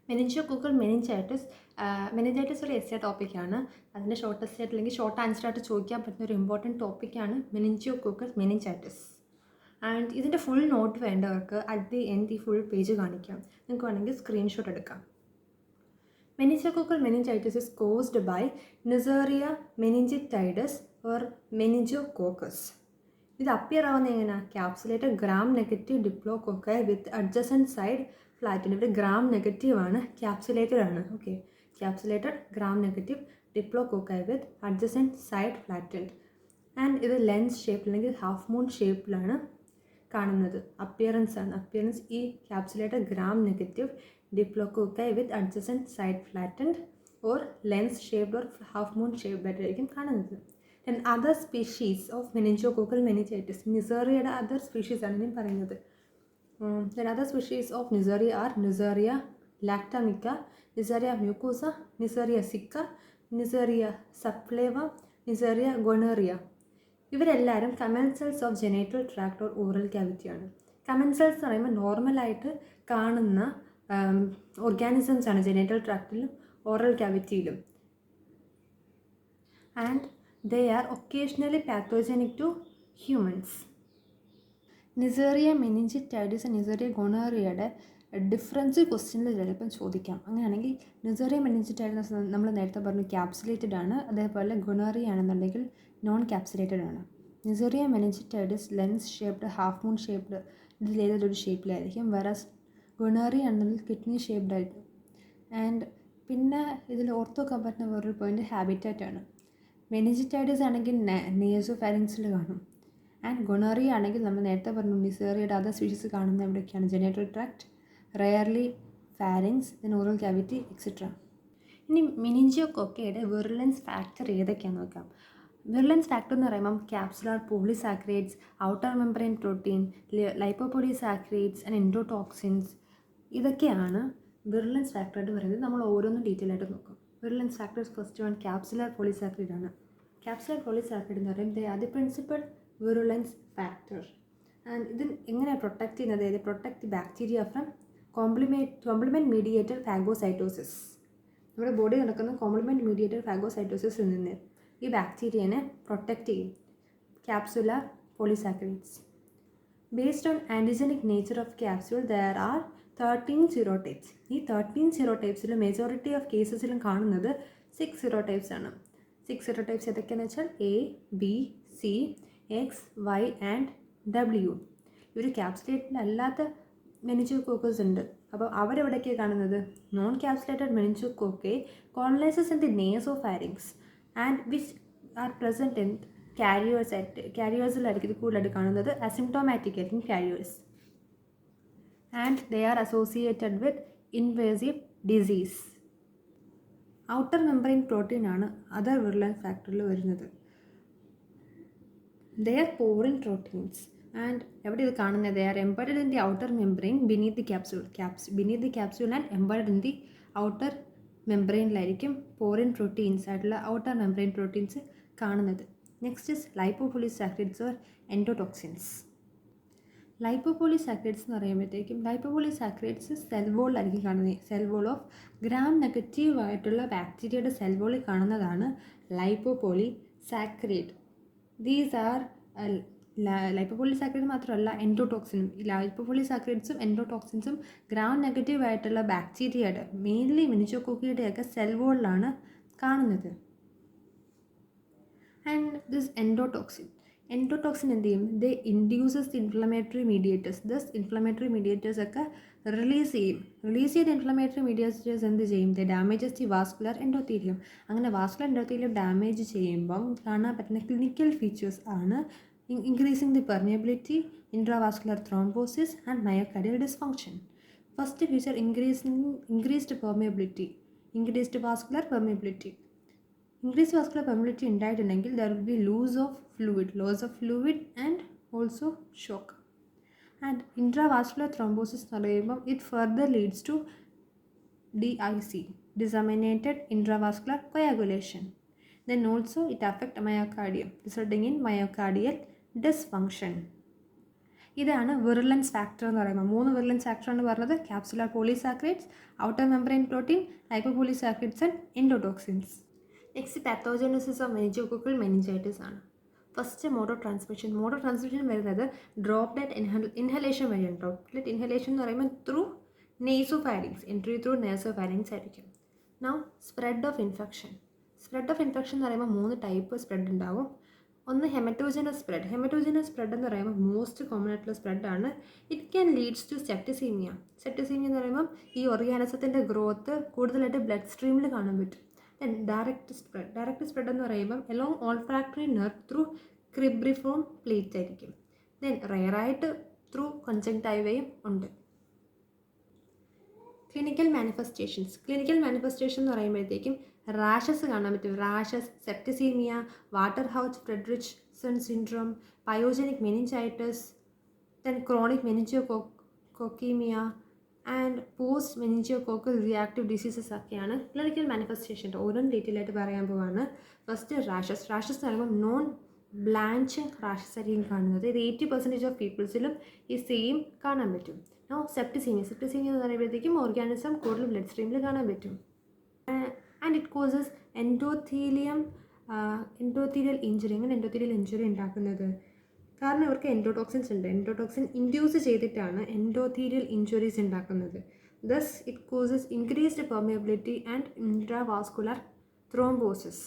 Meningococcal meningitis ഒരു essay ടോപ്പിക്കാണ്. അതിൻ്റെ ഷോർട്ടസ്റ്റ് ആയിട്ട് അല്ലെങ്കിൽ ഷോർട്ട് ആൻസർ ആയിട്ട് ചോദിക്കാൻ പറ്റുന്ന ഒരു ഇമ്പോർട്ടൻറ്റ് ടോപ്പിക്കാണ് മെനിഞ്ചോകോക്കൽ മെനിഞ്ചൈറ്റിസ്. ആൻഡ് ഇതിൻ്റെ ഫുൾ നോട്ട് വേണ്ടവർക്ക് അറ്റ് ദി എൻഡ് ഈ ഫുൾ പേജ് കാണിക്കാം. നിങ്ങൾക്ക് വേണമെങ്കിൽ സ്ക്രീൻഷോട്ട് എടുക്കാം. Meningococcal meningitis is caused by Neisseria meningitidis or meningococcus. ഇത് അപ്പിയർ ആവുന്ന എങ്ങനെയാണ്? Capsulated gram negative diplococci with adjacent side flattened. ഇവിടെ ഗ്രാം നെഗറ്റീവ് ആണ്, ക്യാപ്സുലേറ്റഡ് ആണ്. Okay, capsulated gram negative diplococci with adjacent side flattened. And ഇത് lens shape അല്ലെങ്കിൽ half moon ഷേപ്പിലാണ് കാണുന്നത്. അപ്പിയറൻസ് ആണ്. അപ്പിയറൻസ് ഈ capsulated gram negative diplococci with adjacent side flattened or lens shaped or half moon shaped ആയിട്ടായിരിക്കും കാണുന്നത്. And other species of meningococcal meningitis, നിസേറിയയുടെ other species ആണ് ഞാൻ പറയുന്നത്. Other species of Neisseria are Neisseria lactamica, Neisseria mucosa, Neisseria sicca, Neisseria subflava, Neisseria gonorrhoeae. ഇവരെല്ലാവരും commensals of genital tract or oral ക്യാവിറ്റിയാണ്. Commensals എന്ന് പറയുമ്പോൾ നോർമലായിട്ട് കാണുന്ന ഓർഗാനിസംസ് ആണ് ജെനൈറ്റൽ ട്രാക്റ്റിലും ഓറൽ ക്യാവിറ്റിയിലും. And they are occasionally pathogenic to humans. Neisseria meningitidis Neisseria ഗൊണേറിയയുടെ ഡിഫറൻസ് ക്വസ്റ്റ്യനിൽ ചിലപ്പം ചോദിക്കാം. അങ്ങനെയാണെങ്കിൽ നിസേറിയ മെനിഞ്ചിറ്റൈഡിസ് നമ്മൾ നേരത്തെ പറഞ്ഞു ക്യാപ്സുലേറ്റഡ് ആണ്, അതേപോലെ ഗൊണേറിയ ആണെന്നുണ്ടെങ്കിൽ നോൺ ക്യാപ്സുലേറ്റഡ് ആണ്. Neisseria meningitidis lens shaped, half moon shaped, ഇതിലേതൊരു ഷേപ്പിലായിരിക്കും. വേറസ് ഗൊണേറിയ ആണെങ്കിൽ കിഡ്നി ഷേപ്ഡ് ആയിരിക്കും. ആൻഡ് പിന്നെ ഇതിൽ ഓർത്തോക്കാൻ പറ്റുന്ന വേറൊരു പോയിൻറ്റ് ഹാബിറ്റാറ്റ് ആണ്. മെനിഞ്ചിറ്റൈഡിസ് ആണെങ്കിൽ നേസോഫാരിങ്സിൽ കാണും. ആൻഡ് ഗൊണേറിയ ആണെങ്കിൽ നമ്മൾ നേരത്തെ പറഞ്ഞു നിസേറിയയുടെ അതർ സ്പീഷീസ് കാണുന്ന എവിടെയൊക്കെയാണ്? Genital tract, rarely pharynx, then oral cavity etcetera. ഇനി മെനിഞ്ചോകോക്കയുടെ വിറുലൻസ് ഫാക്ടർ ഏതൊക്കെയാണെന്ന് നോക്കാം. വിറുലൻസ് ഫാക്ടർ എന്ന് പറയുമ്പം capsular polysaccharides, outer membrane protein, lipopolysaccharides and endotoxins, ഇതൊക്കെയാണ് വിറുലൻസ് ഫാക്ടറായിട്ട് പറയുന്നത്. നമ്മൾ ഓരോന്നും ഡീറ്റെയിൽ ആയിട്ട് നോക്കാം. Virulence factors first one capsular polysaccharide ആണ്. ക്യാപ്സുലാർ പോളിസാക്കറൈഡ് എന്ന് പറയുമ്പോൾ they are the principal virulence factor. And ഇത് എങ്ങനെയാണ് പ്രൊട്ടക്റ്റ് ചെയ്യുന്നത്? ഇത് protect the bacteria from complement mediated phagocytosis. നമ്മുടെ ബോഡി നടക്കുന്ന കോംപ്ലിമെൻറ്റ് മീഡിയേറ്റഡ് ഫാഗോസൈറ്റോസിസിൽ നിന്ന് ഈ ബാക്ടീരിയനെ പ്രൊട്ടക്റ്റ് ചെയ്യും capsular polysaccharides. Based on antigenic nature of capsule there are 13 സീറോടൈപ്സ്. ഈ 13 സീറോടൈപ്സിൽ മെജോറിറ്റി ഓഫ് കേസസിലും കാണുന്നത് 6 സീറോടൈപ്സ് ആണ്. 6 സീറോടൈപ്സ് ഏതൊക്കെയാണെന്ന് വെച്ചാൽ A, B, C, X, Y and W. ഇവർ ക്യാപ്സുലേറ്റഡ് അല്ലാത്ത മെനിഞ്ചോകോക്കസ് ഉണ്ട്. അപ്പോൾ അവരെവിടേക്കാണ് കാണുന്നത്? നോൺ ക്യാപ്സുലേറ്റഡ് മെനിഞ്ചോകോക്കൈ colonises in the nasopharynx and which are present in ക്യാരിയേഴ്സിലായിരിക്കും ഇത് കൂടുതലായിട്ട് കാണുന്നത്. അസിംപ്റ്റോമാറ്റിക് ആയിരിക്കും carriers. And they are associated with invasive disease. Outer membrane protein ആണ് അതർ വിറുലൻസ് ഫാക്ടറിൽ വരുന്നത്. They are porine proteins and എവിടെ ഇത് കാണുന്നത്? They are embedded in the outer membrane beneath the capsule. Beneath the capsule and embedded in the outer membraneലായിരിക്കും porine proteins ആയിട്ടുള്ള outer membrane proteins കാണുന്നത്. Next is lipopolysaccharides or endotoxins. Lipopolysaccharides എന്ന് പറയുമ്പോഴത്തേക്കും lipopolysaccharides cell വോളിലായിരിക്കും കാണുന്നത്. Cell wall of gram negative ആയിട്ടുള്ള ബാക്ടീരിയയുടെ cell വോളിൽ കാണുന്നതാണ് ലൈപ്പോപോളിസാക്കറൈഡ്. ദീസ് ആർ ലൈപ്പോപോളിസാക്കറൈഡ് മാത്രമല്ല എൻഡോടോക്സിനും. ഈ ലൈപ്പോപോളിസാക്കറൈഡ്സും എൻഡോടോക്സിൻസും ഗ്രാം നെഗറ്റീവ് ആയിട്ടുള്ള ബാക്ടീരിയയുടെ മെയിൻലി മെനിഞ്ചോകോക്കയുടെയൊക്കെ സെൽ വോളിലാണ് കാണുന്നത്. ആൻഡ് ദിസ് എൻഡോടോക്സിൻ എന്ത് ചെയ്യും? They induces the inflammatory mediators. Thus inflammatory mediators ഒക്കെ റിലീസ് ചെയ്ത ഇൻഫ്ലമേറ്ററി മീഡിയേറ്റേഴ്സ് എന്ത് ചെയ്യും? They damages the vascular endothelium. അങ്ങനെ വാസ്കുലർ എൻഡോത്തീലിയം ഡാമേജ് ചെയ്യുമ്പം കാണാൻ പറ്റുന്ന ക്ലിനിക്കൽ ഫീച്ചേഴ്സ് ആണ് increasing the permeability, intravascular thrombosis and myocardial dysfunction. First feature increased permeability, increased vascular permeability. Increase vascular permeability ഉണ്ടായിട്ടുണ്ടെങ്കിൽ there will be loss of fluid and also shock. And intravascular thrombosis എന്ന് പറയുമ്പം it further leads to DIC, disseminated intravascular coagulation. Then also it affects myocardium, resulting in myocardial dysfunction. ഇതാണ് virulence factor എന്ന് പറയുമ്പോൾ. 3 virulence factor ആണ് പറഞ്ഞത്. Capsular polysaccharides, outer membrane protein, lipopolysaccharides and endotoxins. Next pathogenesis of meningococcal meningitis ആണ്. First mode of transmission. Mode of transmission വരുന്നത് droplet inhalation വഴിയാണ്. Droplet inhalation എന്ന് പറയുമ്പോൾ through nasopharynx, entry through nasopharynx ആയിരിക്കും. Now spread of infection. Spread of infection എന്ന് പറയുമ്പോൾ 3 type spread ഉണ്ടാവും. ഒന്ന് ഹെമറ്റോജനസ് സ്പ്രെഡ്. ഹെമറ്റോജനസ് സ്പ്രെഡ് എന്ന് പറയുമ്പോൾ മോസ്റ്റ് കോമൺ ആയിട്ടുള്ള സ്പ്രെഡാണ്. It can leads to septicaemia. Septicaemia എന്ന് പറയുമ്പോൾ ഈ ഓർഗാനിസത്തിൻ്റെ ഗ്രോത്ത് കൂടുതലായിട്ട് ബ്ലഡ് സ്ട്രീമിൽ കാണാൻ പറ്റും. Then direct spread. Direct spread എന്ന് പറയുമ്പം along olfactory nerve through cribriform plate ആയിരിക്കും. ദെൻ റെയറായിട്ട് ത്രൂ കൺജങ്ക്റ്റൈവയും ഉണ്ട്. Clinical manifestations. ക്ലിനിക്കൽ മാനിഫെസ്റ്റേഷൻ എന്ന് പറയുമ്പോഴത്തേക്കും റാഷസ് കാണാൻ പറ്റും. Rashes, septicaemia, Waterhouse Friderichsen syndrome, pyogenic meningitis, then chronic meningococcaemia and post meningococcal reactive diseases ഒക്കെയാണ് clinical manifestation. ഓരോന്നും detail ആയിട്ട് പറയാൻ പോവാണ്. First rashes. റാഷസ് എന്ന് പറയുമ്പോൾ നോൺ ബ്ലാഞ്ചിങ് റാഷസ് ആയിരിക്കും കാണുന്നത്. ഇത് 80% ഓഫ് പീപ്പിൾസിലും ഈ സെയിം കാണാൻ പറ്റും. No septicaemia. സെപ്റ്റിസീമിയ എന്ന് പറയുമ്പോഴത്തേക്കും ഓർഗാനിസം കൂടുതൽ ബ്ലഡ് സ്ട്രീമിൽ കാണാൻ പറ്റും. And it causes endothelial injury. എങ്ങനെ എൻഡോത്തീലിയൽ ഇഞ്ചുറി ഉണ്ടാക്കുന്നത്? കാരണം ഇവർക്ക് എൻഡോടോക്സിൻസ് ഉണ്ട്. എൻഡോടോക്സിൻ ഇൻഡ്യൂസ് ചെയ്തിട്ടാണ് എൻഡോത്തീലിയൽ ഇഞ്ചുറീസ് ഉണ്ടാക്കുന്നത്. Thus it causes increased permeability and intravascular thrombosis.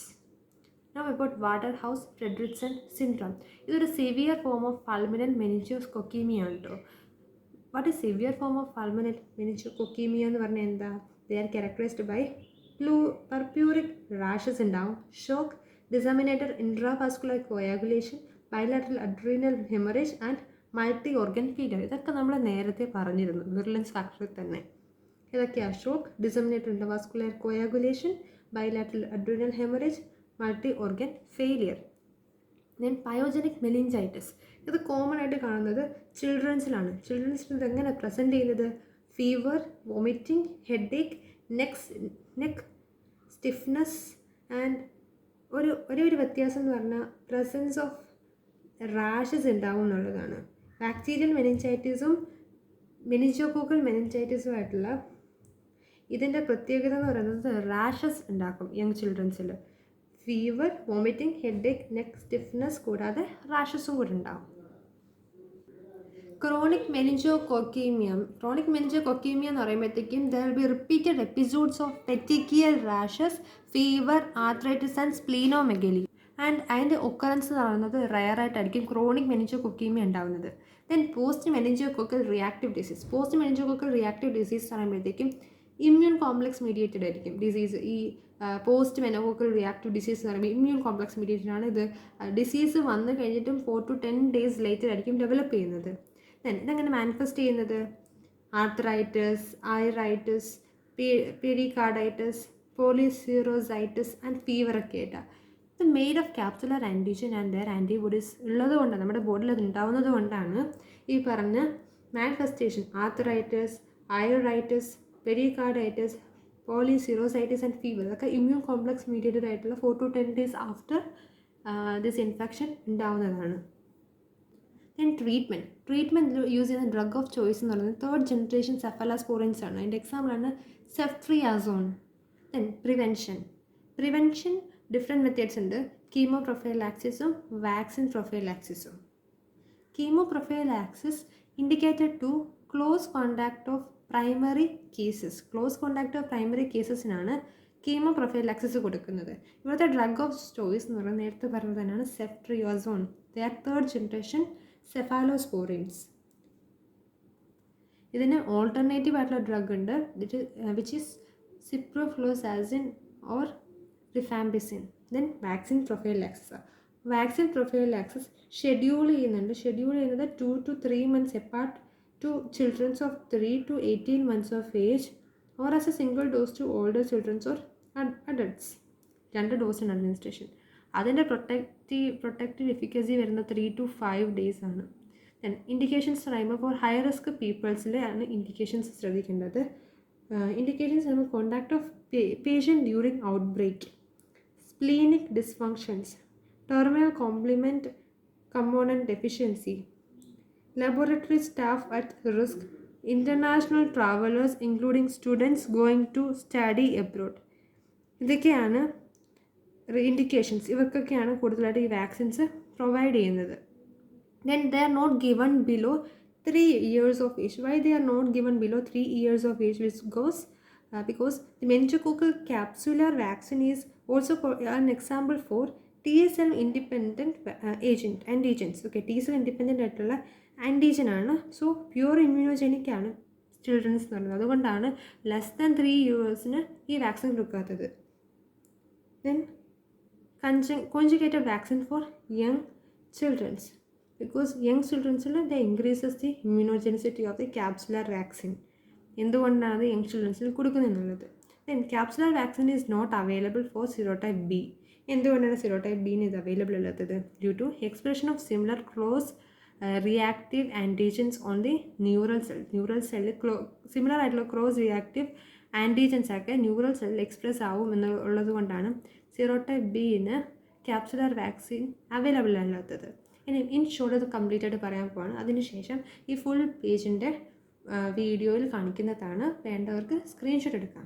Now about Waterhouse Friderichsen syndrome. ഇതൊരു severe form of fulminant meningococcaemia ആണ് കേട്ടോ. What is severe form of fulminant meningococcaemia എന്ന് പറഞ്ഞാൽ എന്താ? They are characterized by purpuric rashes ഉണ്ടാവും, shock, disseminated intravascular coagulation, bilateral adrenal haemorrhage and multi organ failure. ഇതൊക്കെ നമ്മൾ നേരത്തെ പറഞ്ഞിരുന്നു വിറുലൻസ് ഫാക്ടറിൽ തന്നെ. ഇതൊക്കെയാണ് shock, disseminated intravascular coagulation, bilateral adrenal haemorrhage, multi organ failure. Then pyogenic meningitis. ഇത് common ആയിട്ട് കാണുന്നത് ചിൽഡ്രൻസിലാണ്. ചിൽഡ്രൻസിൽ ഇതെങ്ങനെ പ്രസൻറ്റ് ചെയ്യുന്നത്? Fever, vomiting, headache, neck stiffness and ഒരു വ്യത്യാസം എന്ന് പറഞ്ഞാൽ പ്രസൻസ് ഓഫ് റാഷസ് ഉണ്ടാവും എന്നുള്ളതാണ്. ബാക്ടീരിയൽ മെനിഞ്ചൈറ്റിസും മെനിഞ്ചോകോക്കൽ മെനിഞ്ചൈറ്റിസുമായിട്ടുള്ള ഇതിൻ്റെ പ്രത്യേകത എന്ന് പറയുന്നത് റാഷസ് ഉണ്ടാക്കും യങ് ചിൽഡ്രൻസിൽ. Fever, vomiting, headache, neck stiffness കൂടാതെ റാഷസും കൂടെ ഉണ്ടാകും. ക്രോണിക് മെനിഞ്ചോകോക്കീമിയ. ക്രോണിക് മെനിഞ്ചോകോക്കീമിയ എന്ന് പറയുമ്പോഴത്തേക്കും there will be repeated episodes of petechial rashes, fever, arthritis and splenomegaly. And അതിൻ്റെ ഒക്കറൻസ് എന്ന് പറയുന്നത് റയറായിട്ടായിരിക്കും ക്രോണിക് മെനിഞ്ചോകോക്കീമിയ ഉണ്ടാകുന്നത്. Then post meningococcal reactive disease. Post meningococcal reactive disease എന്ന് പറയുമ്പോഴത്തേക്കും ഇമ്മ്യൂൺ കോംപ്ലക്സ് മീഡിയേറ്റഡ് ആയിരിക്കും ഡിസീസ്. ഈ പോസ്റ്റ് മെനോകോക്കൽ റിയാക്റ്റീവ് ഡിസീസ് എന്ന് പറയുമ്പോൾ ഇമ്മ്യൂൺ കോംപ്ലക്സ് മീഡിയേറ്റഡ് ആണ്. ഇത് ഡിസീസ് വന്നു കഴിഞ്ഞിട്ടും 4 to 10 days ലേറ്റർ ആയിരിക്കും ഡെവലപ്പ് ചെയ്യുന്നത്. ഇതെങ്ങനെ മാനിഫെസ്റ്റ് ചെയ്യുന്നത്? Arthritis, iritis, pericarditis, polyserositis and fever ഒക്കെ ആയിട്ടാണ്. ഇത് made of capsular antigen and their antibodies ഉള്ളത് കൊണ്ടാണ്, നമ്മുടെ ബോഡിയിൽ അത് ഉണ്ടാവുന്നത് കൊണ്ടാണ് ഈ പറഞ്ഞ manifestation. Arthritis, iritis, pericarditis, polyserositis and fever ഇതൊക്കെ ഇമ്മ്യൂൺ കോംപ്ലക്സ് മീഡിയേറ്റഡ് ആയിട്ടുള്ള 4 to 10 days after this infection ഉണ്ടാവുന്നതാണ്. ദെൻ ട്രീറ്റ്മെൻറ്റ് യൂസ് ചെയ്യുന്ന ഡ്രഗ് ഓഫ് ചോയ്സ് എന്ന് പറയുന്നത് 3rd generation സെഫലാസ്പോറിൻസ് ആണ്. അതിൻ്റെ എക്സാമ്പിളാണ് ceftriaxone. Then prevention different methods ഉണ്ട്. കീമോ പ്രൊഫൈലാക്സിസും വാക്സിൻ പ്രൊഫൈലാക്സിസും. Chemo prophylaxis indicated to close contact of primary കേസസിനാണ് കീമോ പ്രൊഫൈലാക്സിസ് കൊടുക്കുന്നത്. ഇവിടുത്തെ ഡ്രഗ് ഓഫ് ചോയ്സ് എന്ന് പറയുന്നത് നേരത്തെ പറഞ്ഞത് തന്നെയാണ് സെഫ്ട്രിയാസോൺ. They are 3rd generation സെഫാലോസ്പോറിൻസ്. ഇതിന് ഓൾട്ടർനേറ്റീവ് ആയിട്ടുള്ള ഡ്രഗ് ഉണ്ട് which is ciprofloxacin or rifampicin. Then vaccine prophylaxis. Vaccine prophylaxis schedule ചെയ്യുന്നത് 2 to 3 months apart to children of 3 to 18 months of age or as a single dose to older children or adults. 2 ഡോസിന് administration. അതിൻ്റെ protective efficacy വരുന്ന 3 to 5 days ആണ്. Then indications പറയുമ്പോൾ for high risk പീപ്പിൾസിലാണ് indications ശ്രദ്ധിക്കേണ്ടത്. Indications പറയുമ്പോൾ contact of patient during outbreak, splenic dysfunctions, terminal complement component deficiency, laboratory staff at risk, international travelers including students going to study abroad. ഇതൊക്കെയാണ് indications. ഇവർക്കൊക്കെയാണ് കൂടുതലായിട്ട് ഈ vaccines provide ചെയ്യുന്നത്. Then they are not given below 3 years of age. Why they are not given below 3 years of age? Which goes because the meningococcal capsular vaccine is also an example for T cell independent antigens. Okay, T cell independent ആയിട്ടുള്ള antigen ആണ്. So pure ഇമ്മ്യൂണോജനിക് ആണ് children's എന്ന് പറയുന്നത്. അതുകൊണ്ടാണ് less than 3 ഇയേഴ്സിന് ഈ vaccine കൊടുക്കാത്തത്. Then conjugated vaccine for young children. Because young children they increases the immunogenicity of the capsular vaccine. എന്തുകൊണ്ടാണ് young ചിൽഡ്രൻസിൽ കൊടുക്കുന്നതെന്നുള്ളത്. Then capsular vaccine is not available for serotype B. എന്തുകൊണ്ടാണ് serotype B ഇത് available അല്ലാത്തത്? Due to expression of similar cross reactive antigens on the neural സെല്ലിൽ similar ആയിട്ടുള്ള cross reactive antigens ഒക്കെ neural സെല്ലിൽ എക്സ്പ്രസ് ആവും എന്നുള്ളത് കൊണ്ടാണ് serotype Bന് capsular vaccine അവൈലബിൾ അല്ലാത്തത്. ഇനി ഇൻ ഷോർട്ട് അത് കംപ്ലീറ്റ് ആയിട്ട് പറയാൻ പോവാണ്. അതിനുശേഷം ഈ ഫുൾ പേജിൻ്റെ വീഡിയോയിൽ കാണിക്കുന്നതാണ്. വേണ്ടവർക്ക് സ്ക്രീൻഷോട്ട് എടുക്കാം.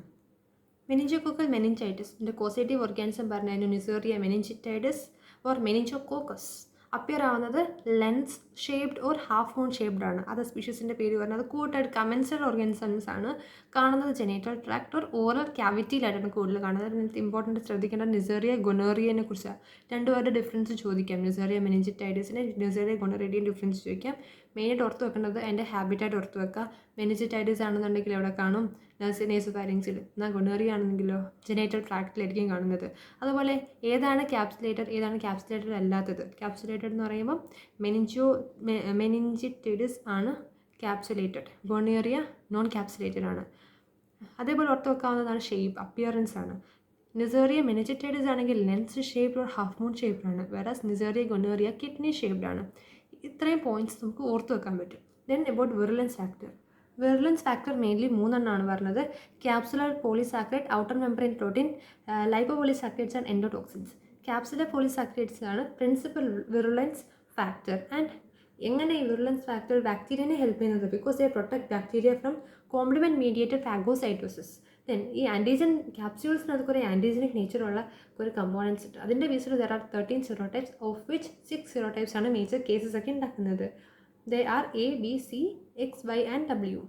meningococcal meningitis ഇതിൻ്റെ കോസേറ്റീവ് ഓർഗാനിസം പറഞ്ഞാൽ നെസേറിയ മെനിഞ്ചിറ്റൈഡിസ് ഓർ മെനിഞ്ചോകോക്കസ്. അപ്പിയർ ആവുന്നത് lens shaped or half moon shaped ആണ്. അത് സ്പീഷീസിൻ്റെ പേര് പറഞ്ഞത് കൂട്ടായിട്ട് കമൻസൽ ഓർഗാനിസംസ് ആണ്. കാണുന്നത് ജെനൈറ്റൽ ട്രാക്ട് ഓർ ഓറൽ ക്യാവിറ്റിയിലായിട്ടാണ് കൂടുതൽ കാണുന്നത്. ഇമ്പോർട്ടൻറ്റ് ശ്രദ്ധിക്കേണ്ടത് നെസേറിയ ഗൊണോറിയനെ കുറിച്ചാണ്. രണ്ടുപേരുടെ ഡിഫറൻസ് ചോദിക്കാം. നെസേറിയ മെനിഞ്ചിറ്റൈഡിസിനെ നെസേറിയ ഗൊണോറിയയുടെയും ഡിഫറൻസ് ചോദിക്കാം. മെയിനായിട്ട് ഓർത്ത് വെക്കേണ്ടത് അതിൻ്റെ ഹാബിറ്റായിട്ട് ഓർത്ത് വെക്കുക. മെനിഞ്ചിറ്റൈഡിസ് ആണെന്നുണ്ടെങ്കിൽ എവിടെ കാണും? നേസോഫാരിങ്സിൽ. എന്നാൽ ഗൊണോറിയ ആണെന്നെങ്കിലോ ജെനൈറ്റൽ ട്രാക്റ്റിലായിരിക്കും കാണുന്നത്. അതുപോലെ ഏതാണ് ക്യാപ്സുലേറ്റഡ് അല്ലാത്തത്? ക്യാപ്സുലേറ്റഡ് എന്ന് പറയുമ്പോൾ മെനിഞ്ചിറ്റിഡിസ് ആണ് ക്യാപ്സുലേറ്റഡ്. ഗൊണോറിയ നോൺ ക്യാപ്സുലേറ്റഡ് ആണ്. അതേപോലെ ഓർത്ത് വെക്കാവുന്നതാണ് ഷേപ്പ്, അപ്പിയറൻസ് ആണ്. നെസേറിയ മെനിഞ്ചിറ്റൈഡിസ് ആണെങ്കിൽ lens shaped or half moon shaped ആണ്. Whereas Neisseria gonorrhoeae kidney shaped ആണ്. ഇത്രയും പോയിന്റ്സ് നമുക്ക് ഓർത്ത് വെക്കാൻ പറ്റും. Then about virulence factor. Virulence factor mainly മൂന്നെണ്ണമാണ് പറഞ്ഞത്. Capsular polysaccharide, outer membrane protein, lipopolysaccharides and endotoxins. Capsular polysaccharides ആണ് പ്രിൻസിപ്പൽ വിറുലൻസ് ഫാക്ടർ. ആൻഡ് എങ്ങനെ ഈ വിറുലൻസ് ഫാക്ടർ ബാക്ടീരിയനെ ഹെൽപ്പ് ചെയ്യുന്നത്? Because they protect bacteria from complement mediated phagocytosis. Then ഈ antigen ക്യാപ്സ്യൂൾസിനകത്ത് കുറേ ആൻറ്റിജനിക് നേച്ചറുള്ള കുറേ കമ്പോണൻസ് ഉണ്ട്. അതിൻ്റെ ബേസിൽ ദർ ആർ 13 സെറോടൈപ്സ്, ഓഫ് വിച്ച് 6 സെറോടൈപ്സ് ആണ് മേജർ കേസസ് ഒക്കെ ഉണ്ടാക്കുന്നത്. They are A, B, C, X, Y and W.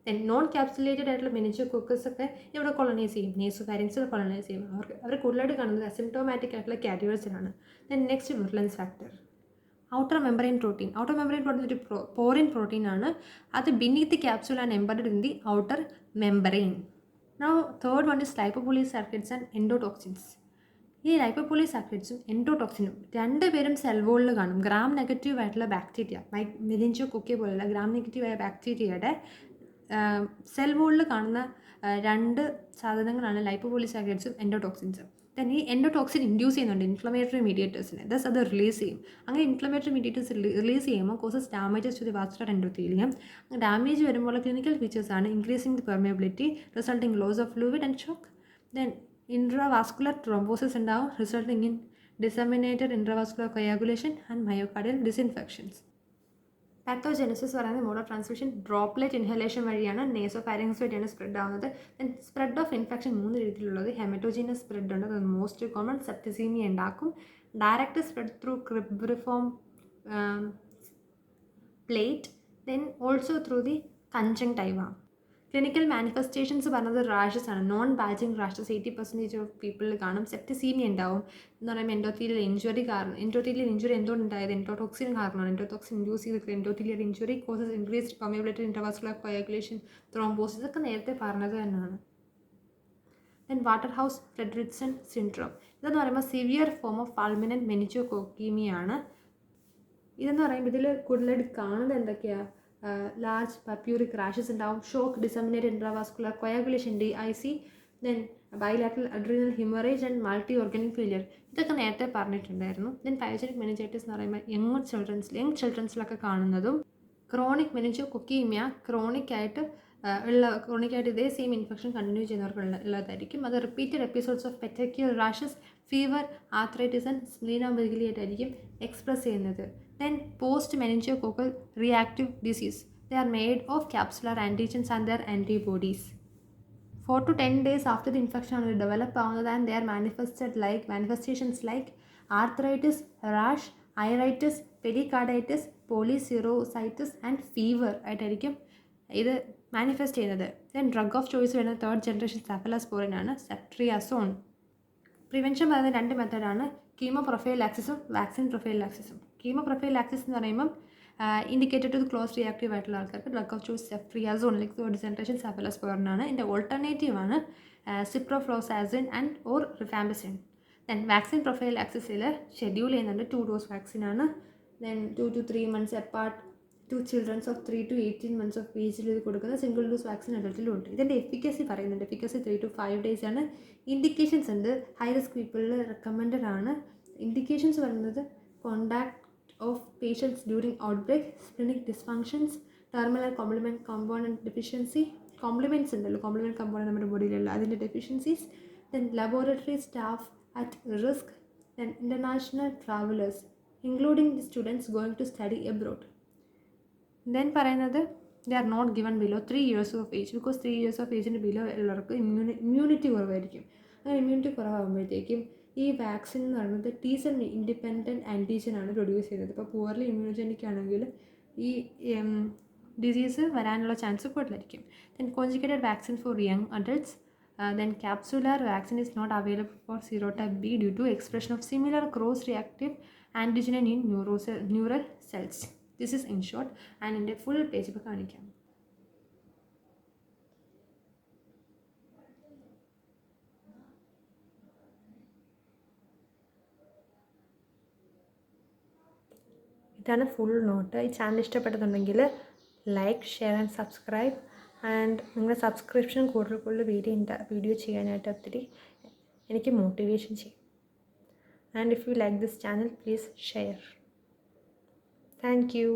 Then non capsulated ആയിട്ടുള്ള മെനിഞ്ചോകോക്കസ് ഒക്കെ ഇവിടെ കൊളനൈസ് ചെയ്യും, നേസോഫാരിങ്സിൽ കൊളനൈസ് ചെയ്യും. അവർ കൂടുതലായിട്ട് കാണുന്നത് അസിംപ്റ്റോമാറ്റിക് ആയിട്ടുള്ള കാരിയേഴ്സിലാണ്. Then next virulence factor outer membrane protein. Outer membrane protein ഒരു പോറിൻ പ്രോട്ടീൻ ആണ്. അത് beneath capsule and embedded in the outer membrane. Now third one is lipopolysaccharides and endotoxins. ഈ ലൈപ്പോപോളിസാക്കറൈഡ്സും എൻഡോടോക്സിനും രണ്ടുപേരും സെൽ വോളിൽ കാണും. ഗ്രാം നെഗറ്റീവ് ആയിട്ടുള്ള bacteria, meningococcal പോലുള്ള gram നെഗറ്റീവായ ബാക്ടീരിയയുടെ സെൽ വോളിൽ കാണുന്ന രണ്ട് സാധനങ്ങളാണ് ലൈപ്പോപോളിസാക്കറൈഡ്സും എൻഡോടോക്സിൻസും. തന്നെ ഈ എൻഡോടോക്സിൻ ഇൻഡ്യൂസ് ചെയ്യുന്നുണ്ട് ഇൻഫ്ലമേറ്ററി മീഡിയേറ്റേഴ്സിനെ. ദസ് അത് റിലീസ് ചെയ്യും. അങ്ങനെ ഇൻഫ്ലമേറ്ററി മീഡിയേറ്റേഴ്സ് റിലീസ് ചെയ്യുമ്പോൾ causes damages to the vascular endothelium. Damage വരുമ്പോൾ ക്ലിനിക്കൽ ഫീച്ചേഴ്സാണ് increasing the permeability, resulting loss of fluid and shock. Then intravascular thrombosis ഉണ്ടാവും, resulting in disseminated intravascular coagulation and myocardial disinfections. Pathogenesis പറയുന്നത് mode of transmission droplet inhalation വഴിയാണ്, nasopharynx വഴിയാണ് spread ആവുന്നത്. Then spread of infection 3 രീതിയിലുള്ളത്. Hematogenous spread ഉണ്ട്, അത് most common. Septicaemia ഉണ്ടാക്കും. Direct spread through cribriform plate, then also through the conjunctiva. Clinical manifestations പറഞ്ഞത് rashes ആണ്. നോൺ ബാജിങ് റാഷസ് 80% ഓഫ് പീപ്പിളിൽ കാണും. സെപ്റ്റിസീമിയ ഉണ്ടാവും എന്ന് പറയുമ്പോൾ എൻഡോത്തീലിയൽ ഇഞ്ചുറി കാരണം. എൻഡോത്തീലിയൽ ഇഞ്ചുറി എന്തുകൊണ്ടുണ്ടായത്? എൻഡോടോക്സിൻ കാരണമാണ്. എൻഡോടോക്സിൻ ഇൻഡ്യൂസ് ചെയ്തിട്ട് endothelial injury causes increased permeability, intravascular coagulation, thrombosis. ഇതൊക്കെ നേരത്തെ പറഞ്ഞത് തന്നെയാണ്. Then Waterhouse Friderichsen syndrome. ഇതെന്ന് പറയുമ്പോൾ സിവിയർ ഫോം ഓഫ് ഫൾമിനൻറ്റ് മെനിഞ്ചോകോക്കീമിയാണ്. ഇതെന്ന് പറയുമ്പോൾ ഇതിൽ കൂടുതലായിട്ട് കാണുന്നത് എന്തൊക്കെയാണ്? ലാർജ് പപ്യൂറിക് റാഷസ് ഉണ്ടാവും, shock, disseminated intravascular coagulation DIC, then bilateral adrenal haemorrhage and multi organic failure. ഇതൊക്കെ നേരത്തെ പറഞ്ഞിട്ടുണ്ടായിരുന്നു. ദെൻ പയോജനിക് മെനിഞ്ചൈറ്റിസ് എന്ന് പറയുമ്പോൾ യങ് ചിൽഡ്രൻസിലൊക്കെ കാണുന്നതും. ക്രോണിക് മെനിഞ്ചോകോക്കീമിയ ക്രോണിക്കായിട്ട് ഇതേ സെയിം ഇൻഫെക്ഷൻ കണ്ടിന്യൂ ചെയ്യുന്നവർക്ക് ഉള്ളതായിരിക്കും. അത് repeated episodes of petechial rashes, fever, arthritis and splenomegaly ആയിട്ടായിരിക്കും എക്സ്പ്രസ് ചെയ്യുന്നത്. Then post-meningococcal reactive disease. They are made of capsular antigens and their antibodies. 4 to 10 days after the infection will develop and they are manifestations like arthritis, rash, iritis, pericarditis, polycerositis and fever ആയിട്ടായിരിക്കും ഇത് manifest ചെയ്യുന്നത്. Then drug of choice വരുന്ന third generation cephalosporin ആണ്, ceftriaxone. Prevention പറയുന്ന രണ്ട് മെത്തേഡാണ്, chemo പ്രൊഫൈലാക്സിസും vaccine പ്രൊഫൈലാക്സിസും. കീമോ പ്രൊഫൈലാക്സിസ് എന്ന് പറയുമ്പം ഇൻഡിക്കേറ്റഡ് ടു ക്ലോസ് റിയാക്റ്റീവ് ആയിട്ടുള്ള ആൾക്കാർക്ക് drug of choice ceftriaxone like third generation സെഫലോസ്പോറിനാണ്. ഇതിൻ്റെ ഓൾട്ടർനേറ്റീവ് ആണ് ciprofloxacin and or rifampicin. Then vaccine പ്രൊഫൈലാക്സിസിൽ ഷെഡ്യൂൾ ചെയ്യുന്നുണ്ട് 2 ഡോസ് വാക്സിനാണ്. Then 2 to 3 months apart to childrens of 3 to 18 months of ഏജിൽ ഇത് കൊടുക്കുന്ന സിംഗിൾ ഡോസ് വാക്സിൻ അഡൽട്ടിലും ഉണ്ട്. ഇതിൻ്റെ എഫിക്കസി പറയുന്നുണ്ട്, എഫിക്കസി 3 to 5 days ആണ്. ഇൻഡിക്കേഷൻസ് ഉണ്ട്, ഹൈ റിസ്ക് പീപ്പിളിൽ റെക്കമെൻഡഡ് ആണ്. ഇൻഡിക്കേഷൻസ് പറയുന്നത് contact of patients during outbreak, splenic dysfunctions, terminal complement component deficiency, complements ഉണ്ടല്ലോ, complement component നമ്മുടെ ബോഡിയിലുള്ള അതിൻ്റെ deficiencies, then laboratory staff at risk, then international travelers including the students going to study abroad. Then പറയുന്നത് they are not given below 3 years of age because 3 years of age below ഉള്ളവർക്ക് immunity കുറവായിരിക്കും. അങ്ങനെ immunity കുറവാകുമ്പോഴത്തേക്കും ഈ vaccine എന്ന് പറയുന്നത് ടീസെൽ independent antigen ആണ് produce ചെയ്യുന്നത്. ഇപ്പോൾ പുവർലി ഇമ്മ്യൂണോജനിക് ആണെങ്കിൽ ഈ ഡിസീസ് വരാനുള്ള ചാൻസ് കൂടുതലായിരിക്കും. Then conjugated vaccine four young adults. Then capsular vaccine is not available for serotype B due to expression of similar cross-reactive antigen in neural cells. This is in short and in the full page ഇപ്പോൾ കാണിക്കാം. ഇതാണ് full note. ഈ channel ഇഷ്ടപ്പെട്ടതുണ്ടെങ്കിൽ like, share and subscribe. And നിങ്ങളുടെ subscription കൂടുതൽ video ചെയ്യാനായിട്ട് ഒത്തിരി എനിക്ക് മോട്ടിവേഷൻ ചെയ്യും. And if you like this channel please share. Thank U.